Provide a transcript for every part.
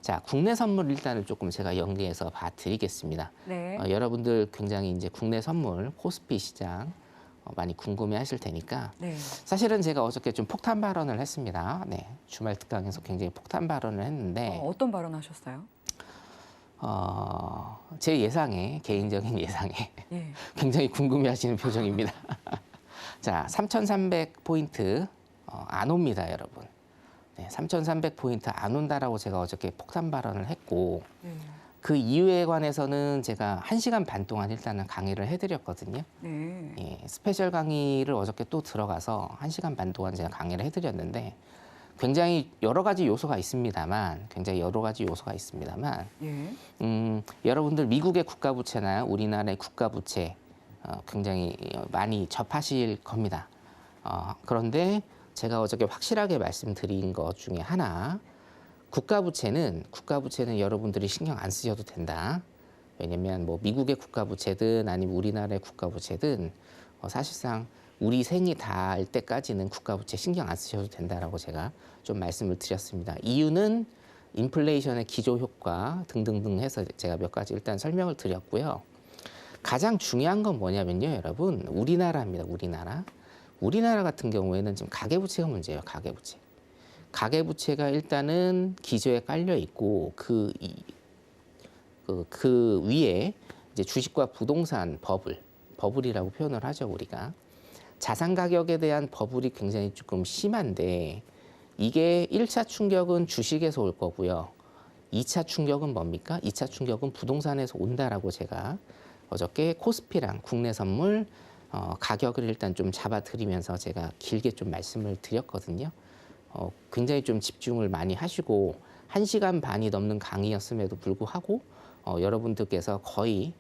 자, 국내 선물 일단은 조금 제가 연계해서 봐드리겠습니다. 네. 여러분들 굉장히 이제 국내 선물 코스피 시장 많이 궁금해하실 테니까 네. 사실은 제가 어저께 좀 폭탄 발언을 했습니다. 네, 주말 특강에서 굉장히 폭탄 발언을 했는데 어떤 발언하셨어요? 제 예상에 개인적인 예상에 예. 굉장히 궁금해하시는 표정입니다. 자, 3,300포인트 안 옵니다, 여러분. 네, 3,300포인트 안 온다라고 제가 어저께 폭탄 발언을 했고 네. 그 이유에 관해서는 제가 1시간 반 동안 일단은 강의를 해드렸거든요. 네. 예, 스페셜 강의를 어저께 또 들어가서 1시간 반 동안 제가 강의를 해드렸는데 굉장히 여러 가지 요소가 있습니다만 예. 여러분들 미국의 국가부채나 우리나라의 국가부채 굉장히 많이 접하실 겁니다. 그런데 제가 어저께 확실하게 말씀드린 것 중에 하나, 국가부채는 여러분들이 신경 안 쓰셔도 된다. 왜냐면 뭐 미국의 국가부채든 아니면 우리나라의 국가부채든 사실상 우리 생이 닿을 때까지는 국가부채 신경 안 쓰셔도 된다라고 제가 좀 말씀을 드렸습니다. 이유는 인플레이션의 기조효과 등등등 해서 제가 몇 가지 일단 설명을 드렸고요. 가장 중요한 건 뭐냐면요, 여러분, 우리나라입니다. 우리나라 같은 경우에는 지금 가계부채가 문제예요. 가계부채가 일단은 기조에 깔려 있고 그 위에 이제 주식과 부동산 버블이라고 표현을 하죠, 우리가. 자산 가격에 대한 버블이 굉장히 조금 심한데 이게 1차 충격은 주식에서 올 거고요. 2차 충격은 뭡니까? 2차 충격은 부동산에서 온다라고 제가 어저께 코스피랑 국내 선물 가격을 일단 좀 잡아드리면서 제가 길게 좀 말씀을 드렸거든요. 굉장히 좀 집중을 많이 하시고 1시간 반이 넘는 강의였음에도 불구하고 여러분들께서 거의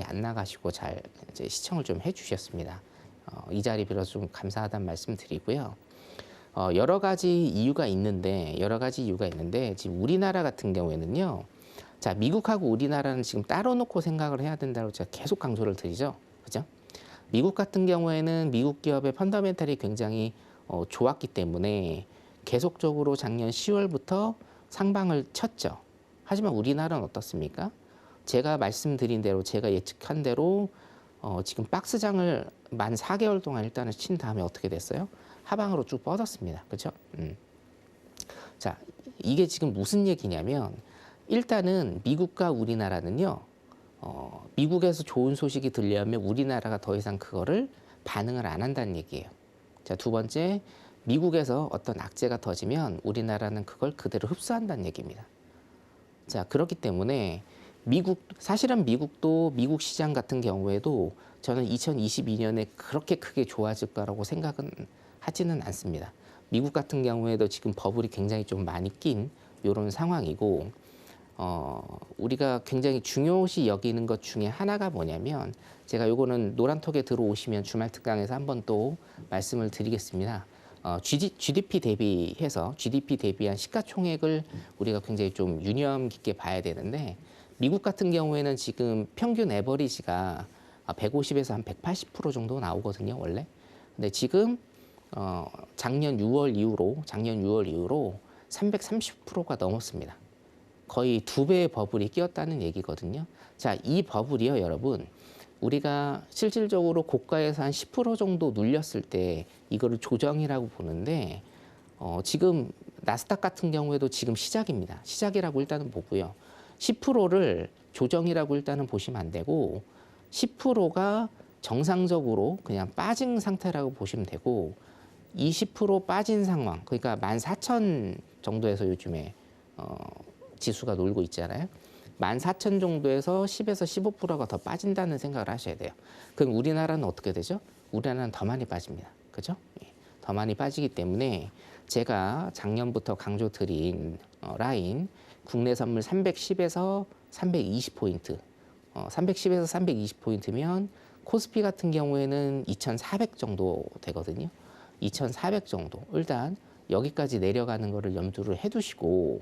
안 나가시고 잘 이제 시청을 좀 해주셨습니다. 이 자리 빌어서 좀 감사하다는 말씀 드리고요. 여러 가지 이유가 있는데 지금 우리나라 같은 경우에는요. 자, 미국하고 우리나라는 지금 따로 놓고 생각을 해야 된다고 제가 계속 강조를 드리죠. 그죠? 미국 같은 경우에는 미국 기업의 펀더멘탈이 굉장히 좋았기 때문에 계속적으로 작년 10월부터 상방을 쳤죠. 하지만 우리나라는 어떻습니까? 제가 말씀드린 대로, 제가 예측한 대로 지금 박스장을 만 4개월 동안 일단은 친 다음에 어떻게 됐어요? 하방으로 쭉 뻗었습니다. 그렇죠? 자, 이게 지금 무슨 얘기냐면 일단은 미국과 우리나라는요. 미국에서 좋은 소식이 들려오면 우리나라가 더 이상 그거를 반응을 안 한다는 얘기예요. 자, 두 번째, 미국에서 어떤 악재가 터지면 우리나라는 그걸 그대로 흡수한다는 얘기입니다. 자, 그렇기 때문에 사실은 미국 시장 같은 경우에도 저는 2022년에 그렇게 크게 좋아질 거라고 생각은 하지는 않습니다. 미국 같은 경우에도 지금 버블이 굉장히 좀 많이 낀 이런 상황이고, 우리가 굉장히 중요시 여기는 것 중에 하나가 뭐냐면, 제가 요거는 노란톡에 들어오시면 주말 특강에서 한번 또 말씀을 드리겠습니다. GDP 대비한 시가총액을 우리가 굉장히 좀 유념 깊게 봐야 되는데, 미국 같은 경우에는 지금 평균 에버리지가 150에서 한 180% 정도 나오거든요, 원래. 근데 지금 작년 6월 이후로 330%가 넘었습니다. 거의 2배의 버블이 끼었다는 얘기거든요. 자, 이 버블이요, 여러분. 우리가 실질적으로 고가에서 한 10% 정도 눌렸을 때 이거를 조정이라고 보는데 지금 나스닥 같은 경우에도 지금 시작입니다. 시작이라고 일단은 보고요. 10%를 조정이라고 일단은 보시면 안 되고 10%가 정상적으로 그냥 빠진 상태라고 보시면 되고 20% 빠진 상황, 그러니까 14,000 정도에서 요즘에 지수가 놀고 있잖아요. 14,000 정도에서 10에서 15%가 더 빠진다는 생각을 하셔야 돼요. 그럼 우리나라는 어떻게 되죠? 우리나라는 더 많이 빠집니다. 그죠? 더 많이 빠지기 때문에 제가 작년부터 강조드린 라인, 국내 선물 310에서 320포인트, 310에서 320포인트면 코스피 같은 경우에는 2,400 정도 되거든요. 2,400 정도. 일단 여기까지 내려가는 거를 염두를 해두시고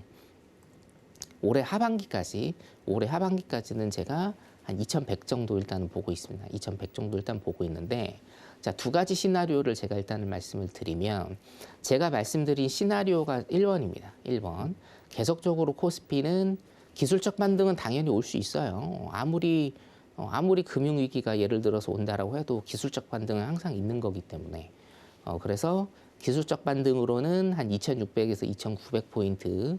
올해 하반기까지는 제가 한 한 2,100 정도 일단은 보고 있습니다. 2,100 정도 일단 보고 있는데 자, 두 가지 시나리오를 제가 일단은 말씀을 드리면 제가 말씀드린 시나리오가 1번입니다. 1번. 계속적으로 코스피는 기술적 반등은 당연히 올 수 있어요. 아무리 금융위기가 예를 들어서 온다라고 해도 기술적 반등은 항상 있는 거기 때문에 그래서 기술적 반등으로는 한 2,600에서 2,900포인트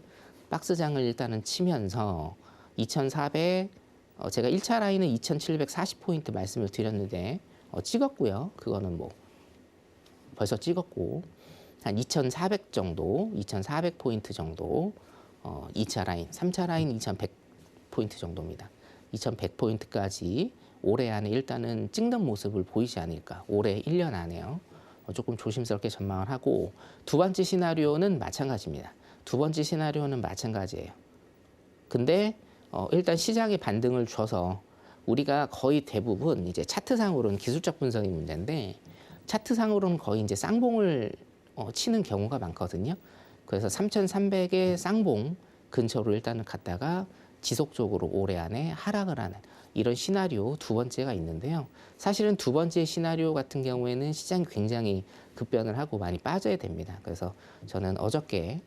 박스장을 일단은 치면서 2,400 제가 1차 라인은 2,740포인트 말씀을 드렸는데 찍었고요. 그거는 뭐 벌써 찍었고 한 2,400 정도, 2,400포인트 정도 2차 라인, 3차 라인 2,100포인트 정도입니다. 2,100포인트까지 올해 안에 일단은 찍는 모습을 보이지 않을까. 올해 1년 안에요. 조금 조심스럽게 전망을 하고 두 번째 시나리오는 마찬가지입니다. 두 번째 시나리오는 마찬가지예요. 근데 일단 시장의 반등을 줘서 우리가 거의 대부분 이제 차트상으로는 기술적 분석이 문제인데 차트상으로는 거의 이제 쌍봉을 치는 경우가 많거든요. 그래서 3,300의 쌍봉 근처로 일단은 갔다가 지속적으로 올해 안에 하락을 하는 이런 시나리오 두 번째가 있는데요. 사실은 두 번째 시나리오 같은 경우에는 시장이 굉장히 급변을 하고 많이 빠져야 됩니다. 그래서 저는 어저께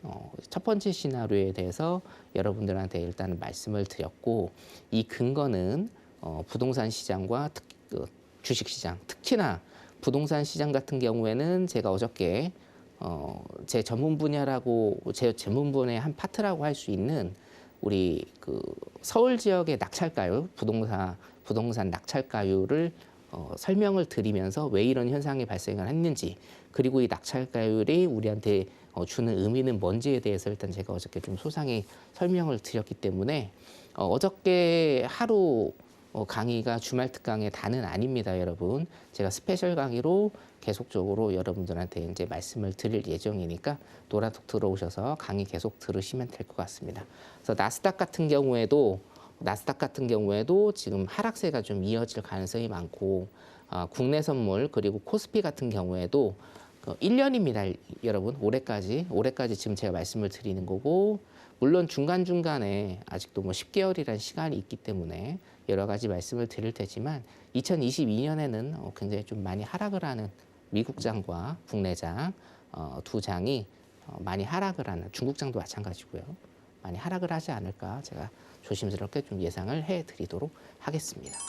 첫 번째 시나리오에 대해서 여러분들한테 일단은 말씀을 드렸고 이 근거는 부동산 시장과 주식 시장, 특히나 부동산 시장 같은 경우에는 제가 어저께 제 전문 분야라고 제 전문 분야의 한 파트라고 할 수 있는 우리 그 서울 지역의 낙찰가율, 부동산 낙찰가율을 설명을 드리면서 왜 이런 현상이 발생을 했는지 그리고 이 낙찰가율이 우리한테 주는 의미는 뭔지에 대해서 일단 제가 어저께 좀 소상히 설명을 드렸기 때문에 어저께 하루 강의가 주말 특강의 다는 아닙니다, 여러분. 제가 스페셜 강의로 계속적으로 여러분들한테 이제 말씀을 드릴 예정이니까 노라톡 들어오셔서 강의 계속 들으시면 될 것 같습니다. 그래서 나스닥 같은 경우에도 지금 하락세가 좀 이어질 가능성이 많고 국내 선물 그리고 코스피 같은 경우에도 1년입니다, 여러분. 올해까지 지금 제가 말씀을 드리는 거고 물론 중간중간에 아직도 뭐 10개월이라는 시간이 있기 때문에 여러 가지 말씀을 드릴 테지만 2022년에는 굉장히 좀 많이 하락을 하는 미국장과 국내장 두 장이 많이 하락을 하는 중국장도 마찬가지고요. 많이 하락을 하지 않을까 제가 조심스럽게 좀 예상을 해드리도록 하겠습니다.